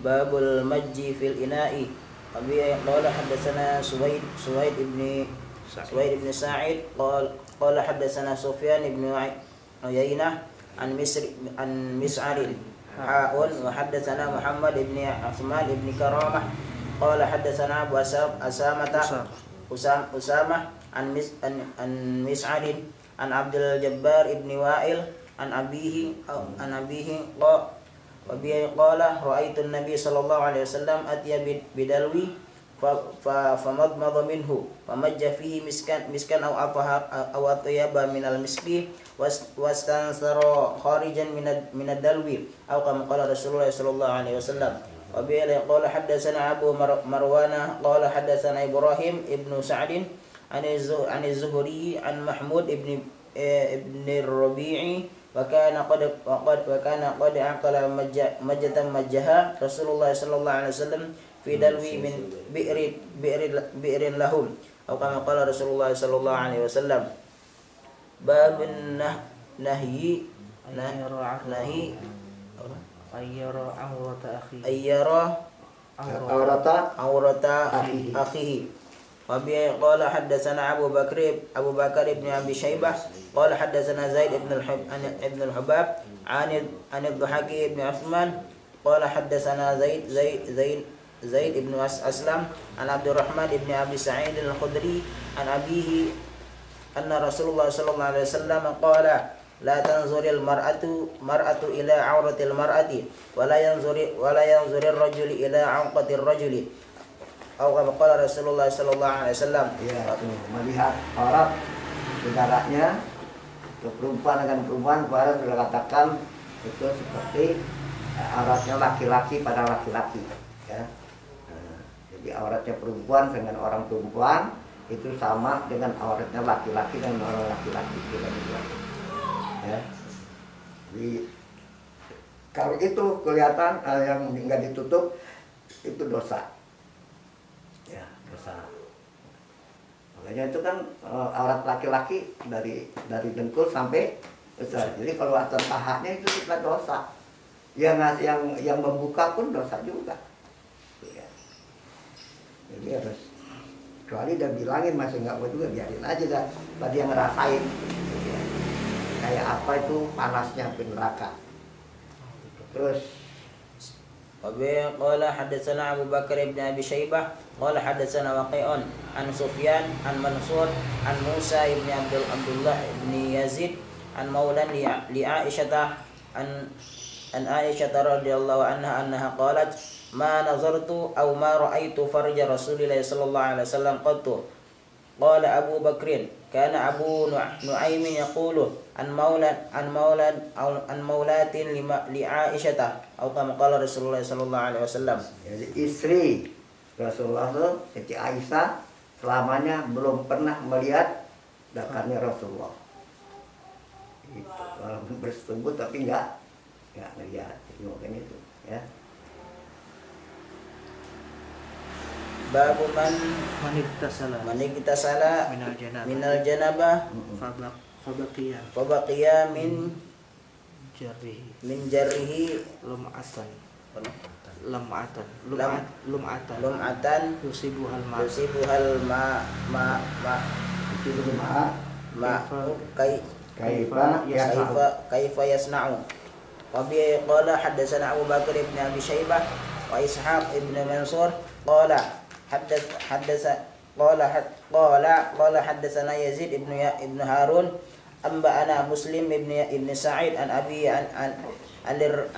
Babul majji fil ina'i. Abi qala hadatsana Suwaid ibn Sa'id qala hadatsana Sufyan ibn Uyainah an Mis'ar ha'un wa hadatsana Muhammad ibn Uthman ibn Karamah qala hadatsana Abu Usamah an Mis'ar an Abdul Jabbar ibn Wa'il an abihi qala ra'aitu an-nabiy sallallahu alaihi wasallam atiya bidalwi famadmada minhu famajja fihi miskan aw atyaba min al-miski wastansara kharijan min ad-dalwi aw kama qala Rasulullah sallallahu alaihi wasallam. Wa bi qala hadatsana Abu Marwana qala hadatsana Ibrahim ibnu Sa'd an az-Zuhri an Mahmud ibn Rabi'i وكان قد عقل مجة مجها رسول الله صلى الله عليه وسلم في دلوي من بئر لهم أو كما قال رسول الله صلى الله عليه وسلم. باب النهي أيرى عورة أخيه. وبه قال حدثنا أبو بكر بن أبي شيبة قال حدثنا زيد بن الحباب عن الضحاك بن عثمان قال حدثنا زيد بن أسلم عن عبد الرحمن بن أبي سعيد الخدري عن أبيه أن رسول الله صلى الله عليه وسلم قال لا تنظر المرأة إلى عورة المرأة ولا ينظر الرجل إلى عنقة الرجل أو كما قال رسول الله صلى الله عليه وسلم. Ya, melihat aurat saudaranya, perempuan dengan perempuan, Bukhari sudah katakan itu seperti auratnya laki-laki pada laki-laki, ya. Nah, jadi auratnya perempuan dengan orang perempuan itu sama dengan auratnya laki-laki dengan orang laki-laki, ya. Jadi kalau itu kelihatan yang nggak ditutup itu dosa, ya dosa. Makanya itu kan aurat laki-laki dari dengkul sampai besar. Jadi kalau atas pahanya itu kita dosa. Yang membuka pun dosa juga. Ya. Jadi harus kecuali udah bilangin masih nggak mau juga biarin aja dah. Tadi yang ngerasain. Ya. Kayak apa itu panasnya api neraka. Terus وبه قال حدثنا أبو بكر بن أبي شيبة قال حدثنا وقيع عن سفيان عن منصور عن موسى بن عبد الله بن يزيد عن مولى لعائشة عن عائشة رضي الله عنها أنها قالت ما نظرت أو ما رأيت فرج رسول الله صلى الله عليه وسلم قط. قال أبو بكر كان أبو نعيم يقول عن مولاة لعائشة أو كما قال رسول الله صلى الله عليه وسلم. Jadi istri Rasulullah itu Siti Aisyah selamanya belum pernah melihat dakarnya Rasulullah. Itu walaupun bersetubuh tapi nggak melihat. Jadi makanya itu, ya. Babu man Manigtasala minal janabah fabaqiya min jarrihi lum'atan yusibuhal kaifa yasna'u. Wa bi qala haddatsana Abu Bakar ibn Abi Syaibah wa Ishaq ibn Mansur qala حدثنا يزيد ابن هارون أنبأنا مسلم ابن سعيد عن أبي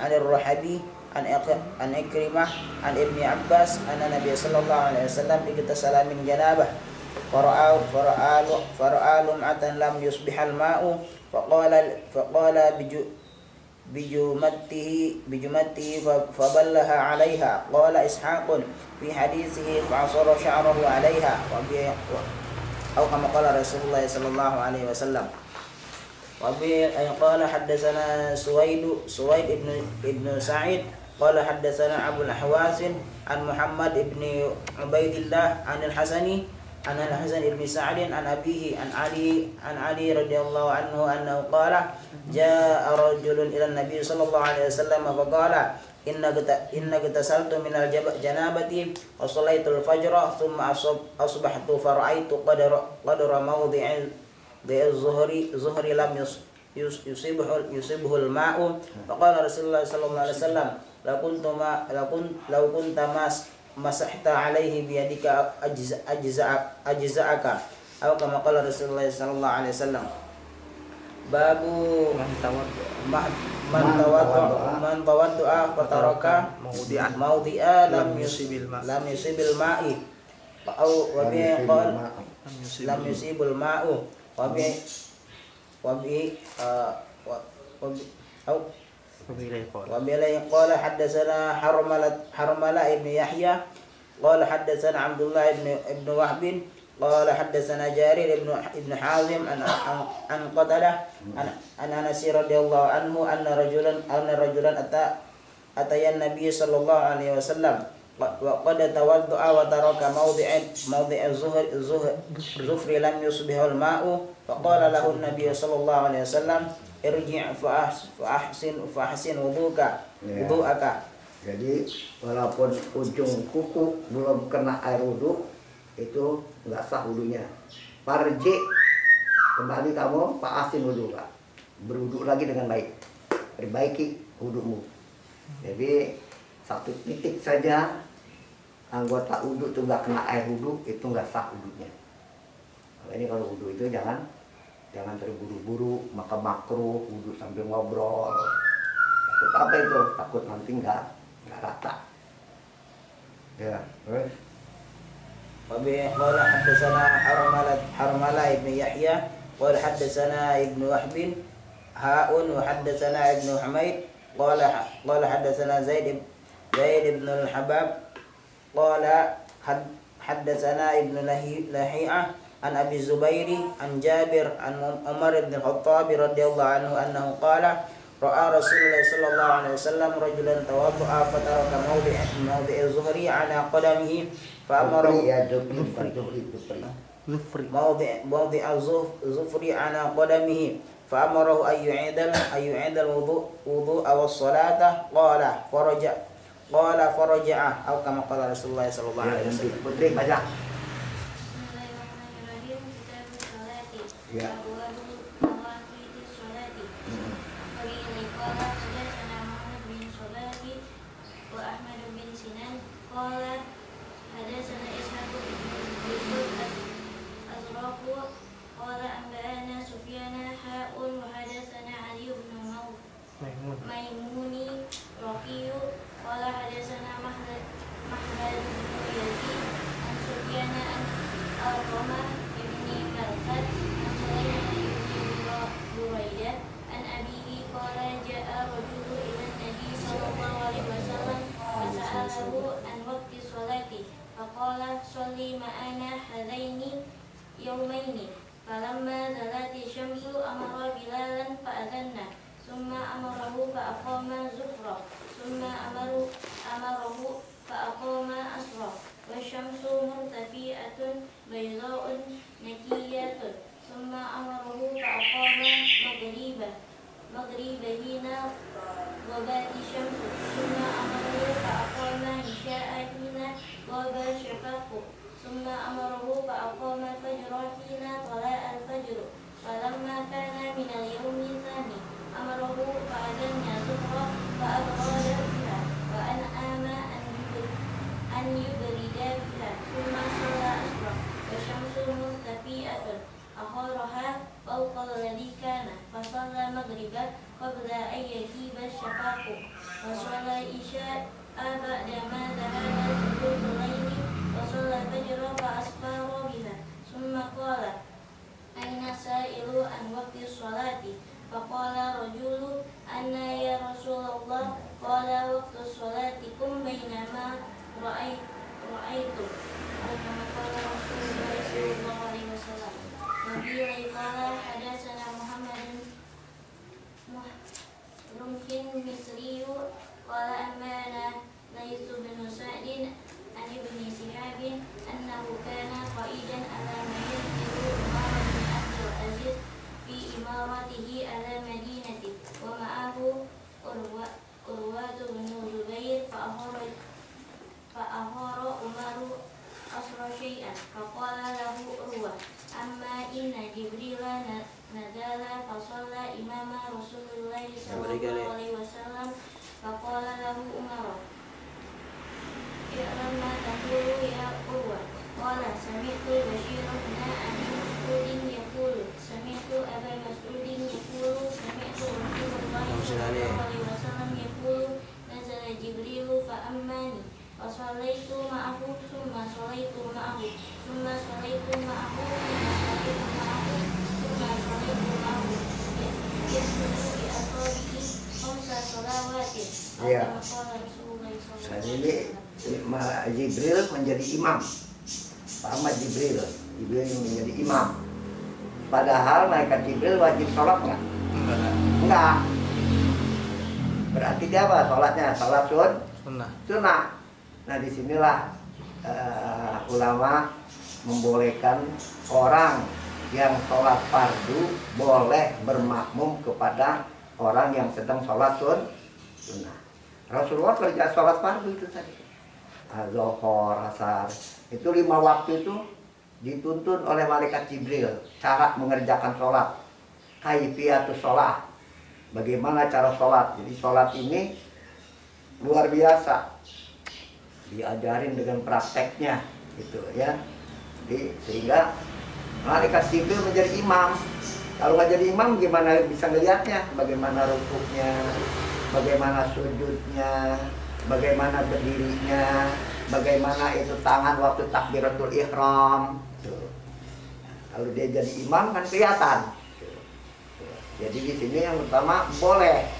عن الرحبي عن إكرمة عن ابن عباس أن النبي صلى الله عليه وسلم اغتسل من جنابه فرأى لمعة لم يصبح الماء فقال بجمته فبلها عليها. قال إسحاق في حديثه فعصر شعره عليها أو كما قال رسول الله صلى الله عليه وسلم. قال حدثنا سويد ابن سعيد قال حدثنا أبو الأحواس عن محمد بن عبيد الله عن الحسن بن سعد عن أبيه عن علي رضي الله عنه أنه قال جاء رجل إلى النبي صلى الله عليه وسلم فقال إنك اغتسلت من الجنابة وصليت الفجر ثم أصبحت فرأيت قدر موضع الظهر لم يصيبه الماء. فقال رسول الله صلى الله عليه وسلم لو كنت مسحت عليه بيدك أجزأك أو كما قال رسول الله صلى الله عليه وسلم. Babu man tawaddu'a fataraka mawdi'a lam yusibil ma'i wa bi qala lam yusibul ma'u wa bi qala haddatsana Harmala ibn Yahya qala haddatsana Abdullah ibn Wahb قال حدثنا جرير ابن حازم عن قتادة عن أنس رضي الله عنه أن رجلا أتى النبي صلى الله عليه وسلم وقد توضأ وترك موضع الظفر لم يصبه الماء فقال له النبي صلى الله عليه وسلم ارجع فأحسن وضوءك. Jadi walaupun ujung kuku belum kena air wudhu itu nggak sah wudhunya. Farji, kembali kamu paasin wudhu, Pak. Berwudhu lagi dengan baik. Perbaiki wudhumu. Jadi satu titik saja anggota wudhu itu nggak kena air wudhu, itu nggak sah wudhunya. Makanya kalau wudhu itu jangan terburu-buru, maka makruh wudhu sambil ngobrol. Takut apa itu? Takut nanti nggak rata. Ya, وبه قال حدثنا حرملة بن يحيى قال حدثنا ابن وهب وحدثنا ابن حميد قال حدثنا زيد بن الحباب قال حدثنا ابن لهيعة عن أبي الزبير عن جابر عن عمر بن الخطاب رضي الله عنه أنه قال رأى رسول الله صلى الله عليه وسلم رجلا توضأ فترك موضع الظهر على قدمه فأمره موضع الظفر على قدمه فأمره أن يعيد الوضوء والصلاة قال فرجع أو كما قال رسول الله صلى الله عليه وسلم. Putri baca. Bismillahirrahmanirrahim. Kitabus sholati. Ya. Abwabul mawaqitis sholati. Wabihi qala hadatsana Muhammad bin Sholati wa Ahmad bin Sinan qala hadatsana Ishaq bin Yusuf Azraqu qala anba'ana Sufyana ha'un wa hadatsana Ali bin Maimuni Raqiyu qala hadatsana Mahmud bin Yazid an Sufyana an Al-Qamah ibni Malhat an Sulaiman ibni Buraidah an abihi qala ja'a rajulu ila Nabi sallallahu alaihi wasallam fasa'alahu an waqti sholati faqala sholli ma'ana hadaini yawmaini falamma zalati syamsu amara Bilalan fa'adhanna summa amarahu fa'aqama zufra summa amarahu fa'aqama asra wasyamsu murtafi'atun bayda'un nakiyatun summa amarahu fa'aqama maghribahina wabati syamsu summa amarahu fa'aqama isya'ahina waba syafaqu summa amarahu fa'aqama fajrahina tala'al fajru falamma kana minal yawmi thani amarahu fa'adhanna zuhra fa'abrada biha wa an'ama an yubrida biha summa shalla asra wa syamsu murtafi'atun akharaha fawqa alladhi kana fa shalla maghriba qabla an yajiba syafaqu wa shalla isya'a ba'da ma dhahaba thuluthul layli wa shalla fajra fa asfara biha summa qala aina sa'ilu an waqti sholati faqala rajulu anna ya Rasulullah qala waqtu sholatikum bainama ra'aitu kama qala Rasulullah sallallahu alaihi wasallam nabi qala hadatsana Muhammadun mungkin misriyu qala amana Laitsu bin Sa'din an ibni Sihabin annahu kana qaidan ala mayyitu Umar bin Abdul Aziz fi imaratihi ala madinati wa ma'ahu Urwatu bin Zubair fa'ahara Umaru asra syai'an faqala lahu Urwa amma inna Jibrila nazala fasalla imama Rasulullah sallallahu alaihi wasallam faqala lahu Umar i'lam ma taqulu ya Urwa qala sami'tu Bashir bin Abi Mas'udin yaqulu sami'tu Aba Mas'udin yaqulu sami'tu Rasulullah sallallahu alaihi wasallam yaqulu nazala Jibril fa ammani wa sallaitu ma'ahu summa sallaitu ma'ahu summa sallaitu ma'ahu summa sallaitu ma'ahu yaqulu bi ashabihi khamsa salawatin kama qala Rasulullah sallallahu alaihi wasallam. Jibril menjadi imam. Muhammad Jibril yang menjadi imam. Padahal malaikat Jibril wajib sholat nggak? Enggak. Berarti dia apa? Sholatnya sholat sunnah. Nah disinilah ulama membolehkan orang yang sholat fardu boleh bermakmum kepada orang yang sedang sholat sunnah. Rasulullah kerja sholat fardu itu tadi. Zuhur, asar, itu 5 waktu itu dituntun oleh malaikat Jibril cara mengerjakan sholat, kaifiatus sholat, bagaimana cara sholat. Jadi sholat ini luar biasa, diajarin dengan prakteknya gitu ya. Jadi, sehingga malaikat Jibril menjadi imam. Kalau nggak jadi imam gimana bisa ngelihatnya, bagaimana rukuknya, bagaimana sujudnya, bagaimana berdirinya, bagaimana itu tangan waktu takbiratul ihram. Tuh. Kalau dia jadi imam kan kelihatan. Tuh. Jadi di sini yang pertama boleh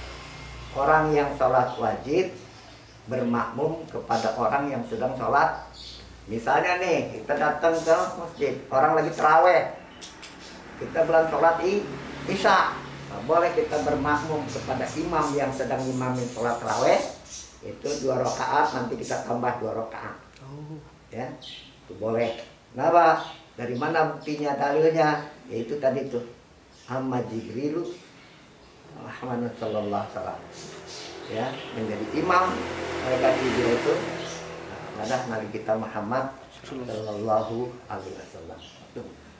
orang yang sholat wajib bermakmum kepada orang yang sedang sholat. Misalnya nih, kita datang ke masjid, orang lagi terawih, kita belum sholat isya, nah, boleh kita bermakmum kepada imam yang sedang imamin sholat terawih, itu 2 rakaat, nanti kita tambah 2 rakaat. Ya, itu boleh. Kenapa? Dari mana buktinya, dalilnya? Yaitu tadi tuh, Amma Jibrilu Muhammad sallallahu alaihi wasallam, ya, menjadi imam mereka Jibril itu adalah Nabi kita Muhammad sallallahu alaihi wasallam.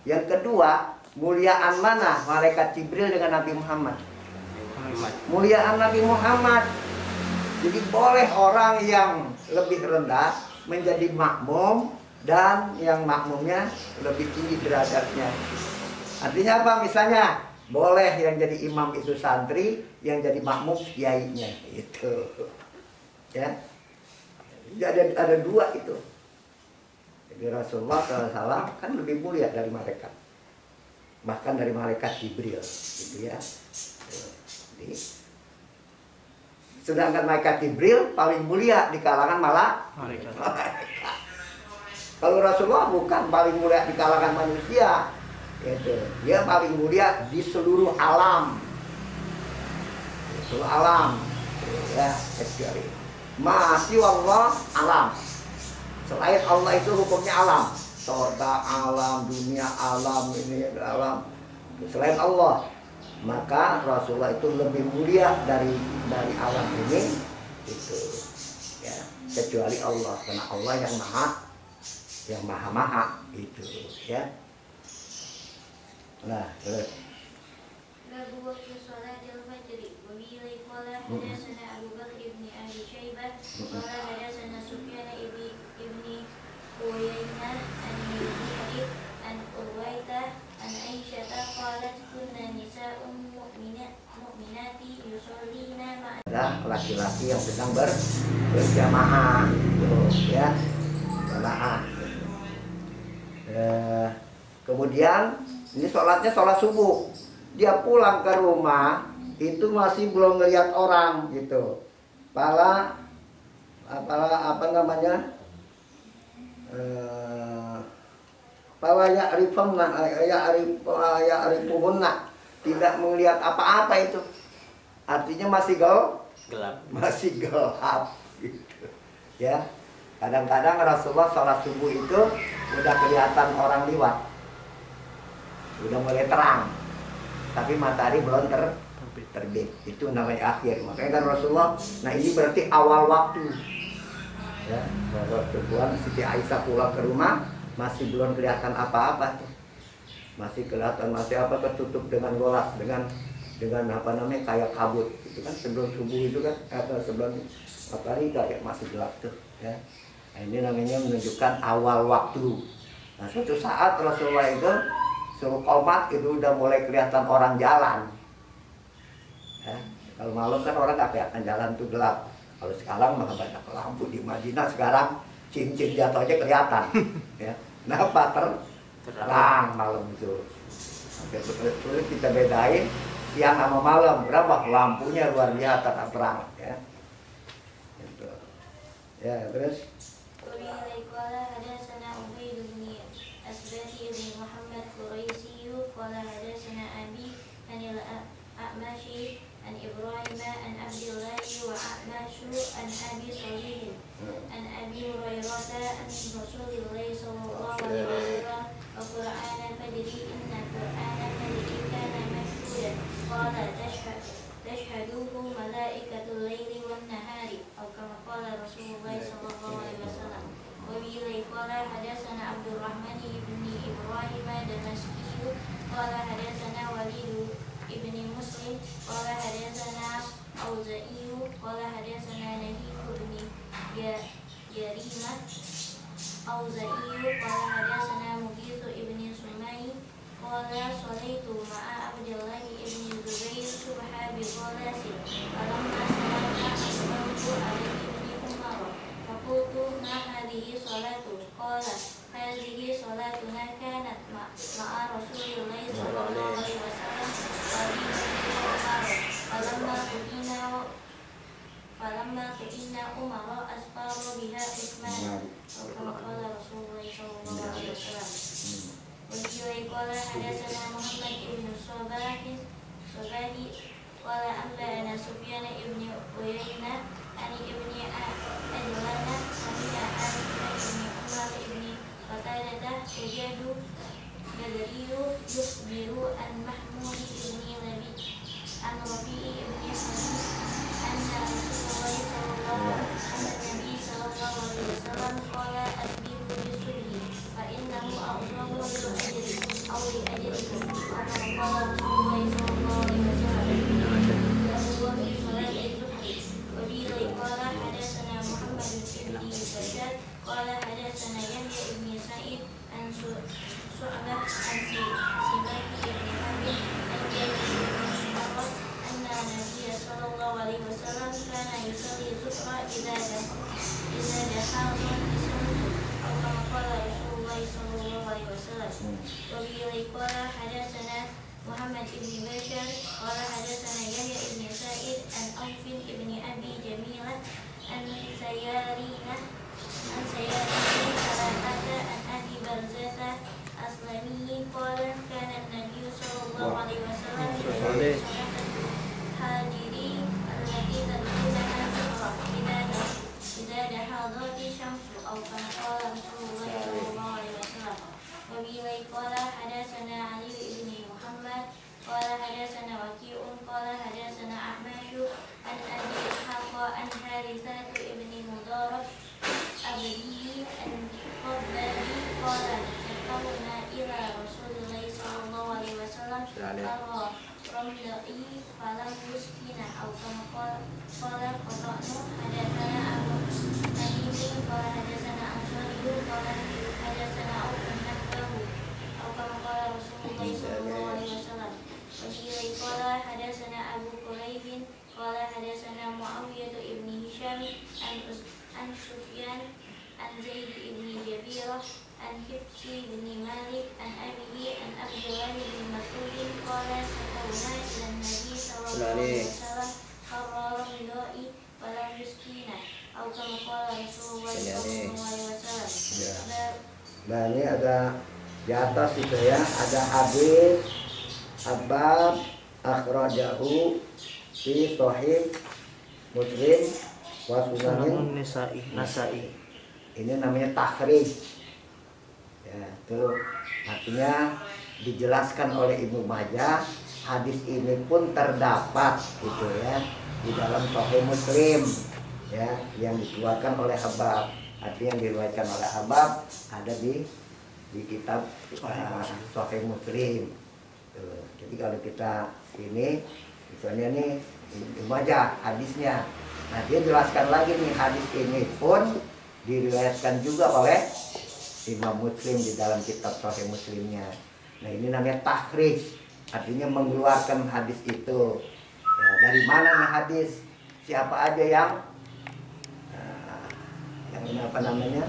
Yang kedua, muliaan mana malaikat Jibril dengan Nabi Muhammad? Muliaan Nabi Muhammad. Jadi boleh orang yang lebih rendah menjadi makmum dan yang makmumnya lebih tinggi derajatnya. Artinya apa? Misalnya boleh yang jadi imam itu santri, yang jadi makmum kiainya, itu. Ya. Jadi ada 2 itu. Jadi Rasulullah SAW kan lebih mulia dari malaikat, bahkan dari malaikat Jibril, gitu ya. Jadi, sedangkan malaikat Jibril paling mulia di kalangan malaikat. Kalau Rasulullah bukan paling mulia di kalangan manusia, gitu. Dia paling mulia di seluruh alam, di seluruh alam, ya, kecuali masih Allah alam. Selain Allah itu hukumnya alam, surga alam, dunia alam, ini alam. Selain Allah, maka Rasulullah itu lebih mulia dari alam ini, itu, ya, kecuali Allah, karena Allah yang maha itu, ya. Nah, terus. Babu waktu sholatil fajri wa bihi qala hadatsana Abu Bakr ibn Abi Syaibah qala hadatsana Sufyan ibni Uyainah an Yazid an Urwaitah an Aisyah qalat kunna nisa'un mu'minati yusallina ma'a. Ada laki-laki yang sedang berjamaah, ya, jamaah. Kemudian ini sholatnya sholat subuh. Dia pulang ke rumah itu masih belum ngelihat orang, gitu. Apa namanya? Pala ya'rifuhunna, tidak melihat apa-apa itu. Artinya masih gelap. Masih gelap, gitu. Ya. Kadang-kadang Rasulullah sholat subuh itu udah kelihatan orang lewat. Udah mulai terang. Tapi matahari belum terbit. Itu namanya akhir. Makanya kan Rasulullah, nah ini berarti awal waktu. Ya, waktu Siti Aisyah pulang ke rumah masih belum kelihatan apa-apa tuh. Masih kelihatan tertutup dengan golas, dengan apa namanya, kayak kabut. Itu kan sebelum subuh itu kan, atau sebelum matahari kayak masih gelap tuh, ya. Nah, ini namanya menunjukkan awal waktu. Nah, suatu saat Rasulullah itu suruh qomat itu udah mulai kelihatan orang jalan. Ya, kalau malam kan orang nggak kelihatan jalan tuh, gelap. Kalau sekarang mah banyak lampu di Madinah sekarang, cincin jatuhnya kelihatan. Ya, kenapa terang malam itu? Sulit kita bedain siang sama malam, berapa lampunya luar biasa terang. Ya, gitu. Ya, terus. عن إبراهيم عن عبد الله وأعمش عن أبي صالح عن أبي هريرة عن رسول الله صلى الله عليه وسلم وقرآن الفجر إن قرآن الفجر كان مشهودا قال تشهده ملائكة الليل والنهار أو كما قال رسول الله صلى الله عليه وسلم. وبه قال حدثنا عبد الرحمن بن إبراهيم الدمشقي قال حدثنا وليد ابن مسلم قال حدثنا أوزائي قال حدثنا نهيك بن جريمة أوزائي قال حدثنا مغيث ابن سمي قال صليت مع عبد الله ابن الزبير صبح بغلس فلما سلمت أسلمت على ابن فقال هذه صلاتنا كانت مع رسول الله صلى الله عليه وسلم فلما قدمنا عمر أسفر بها عثمان أو كما قال رسول الله صلى الله عليه وسلم. وفي قال حدثنا محمد بن الصباح قال أنبأنا سفيان بن عيينة عن ابن أدلان سمع أنس بن عمر بن قتادة يجد بدري يخبر عن محمود بن لبيد عن ربيع بن حبيب أن رسول الله النبي صلى الله عليه وسلم قال أسبحوا بالصبح فإنه أعظم للأجر أو لأجركم أو كما قال رسول الله صلى الله عليه وسلم. وفي صلاة الظهر وبه قال حدثنا محمد بن بشار قال حدثنا يحيى بن سعيد عن شعبة عن سماك بن حرب عن جابر بن سمرة أن النبي صلى الله عليه وسلم كان يصلي الظهر إذا دحاض الشمس أو كما قال رسول الله صلى الله عليه وسلم. وبه قال حدثنا محمد بن بشار قال حدثنا يحيى بن سعيد عن أوف بن أبي جميلة عن سيارين ثلاثة عن أبي برزة أسلمي قال كان النبي صلى الله عليه وسلم يصلي صلاة الحاجري التي تدخلها الظهر إذا دحضت الشمس أو كما قال رسول الله صلى الله عليه وسلم. وبه قال حدثنا علي بن محمد قال حدثنا وكيع قال حدثنا أحمد عن أبي إسحاق عن حارثة بن مضارب أبي الخبري قال ذكرنا إلى رسول الله صلى الله عليه وسلم أرى رملئي فلم يسكن أو كما قال قطعنا حدثنا أبو تميم قال حدثنا أنصاري قال حدثنا أوف نحوه أو كما قال رسول الله صلى الله عليه وسلم. وبه قال حدثنا أبو قريب قال حدثنا معاوية بن هشام عن سفيان عن زيد بن جبيرة عن حفص بن مالك عن أبيه عن عبد الله بن مسعود قال شكونا إلى النبي صلى الله عليه وسلم قرر رملائي ولم يسكينا أو كما قال رسول الله صلى الله عليه وسلم. Nah ini ada di atas itu ya, ada hadis Abab akhrajahu fi Sahih Muslim wa Sunan Nasai. Ini namanya takhrij. Ya, itu artinya dijelaskan oleh Ibnu Majah. Hadis ini pun terdapat gitu ya di dalam Sahih Muslim ya, yang dikeluarkan oleh Habab. Artinya yang diriwayatkan oleh Habab ada di kitab Sahih Muslim. Tuh. Jadi kalau kita ini misalnya nih baca hadisnya, nah dia jelaskan lagi nih hadis ini pun diriwayatkan juga oleh Imam Muslim di dalam kitab Sahih Muslimnya. Nah ini namanya takhrij, artinya mengeluarkan hadis itu. Ya, dari mana nih hadis? Siapa aja yang ini apa namanya?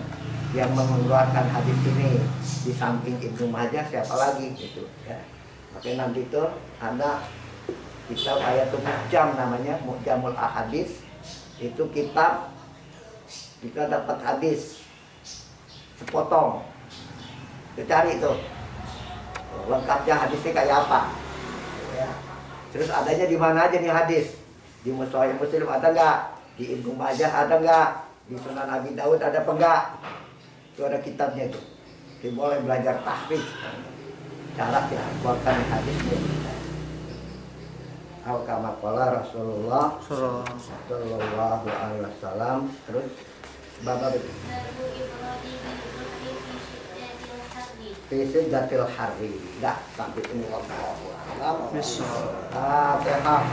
Yang mengeluarkan hadis ini di samping Ibnu Majah siapa lagi gitu ya. Makanya nanti itu ada kitab Ayatul Mu'jam namanya, Mu'jamul Ahadis. Itu kitab kita dapat hadis sepotong. Kita cari itu lengkapnya hadisnya kayak apa ya. Terus adanya di mana aja nih hadis? Di Sahih Muslim ada nggak? Di Ibnu Majah ada nggak? Di Sunan Abi Daud ada apa enggak? Itu ada kitabnya itu. Jadi boleh belajar tahqiq. Cara ya keluarkan hadisnya. Au kama qala Rasulullah sallallahu alaihi wasallam. Terus bab itu. Fi siddatil harri. Dah sampai ini wallahu a'lam. Fatihah.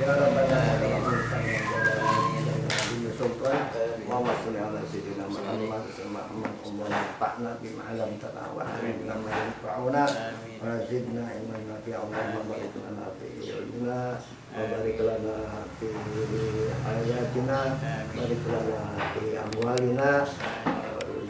Ya Rabbana sultan. Allahumma sholli ala sayyidina Muhammad Allahumma anfa'na bima 'allamtana wa 'allimna ma yanfa'una wa zidna ilman nafi'a. Allahumma barik lana fi ilmina wa barik lana fi ayatina barik lana fi amwalina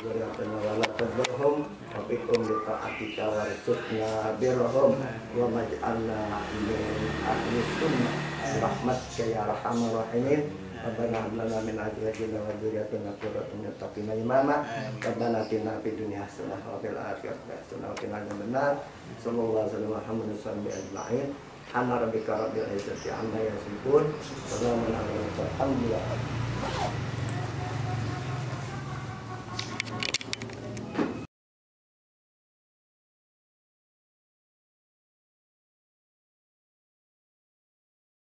zuriyatina wa la tadhurhum wa bikum li ta'atika warzuqna birrahum wa maj'alna min ahli sunnah rahmatika ya arhamar rahimin. Rabbana hab lana min azwajina wa dzurriyyatina qurrata a'yun imama. Rabbana atina fid dunya hasanah wa fil akhirati hasanah wa qina adzabannar. Sallallahu alaihi wa sallam ajma'in. Subhana rabbika rabbil izzati amma yasifun. Wa salamun alal mursalin. Alhamdulillah.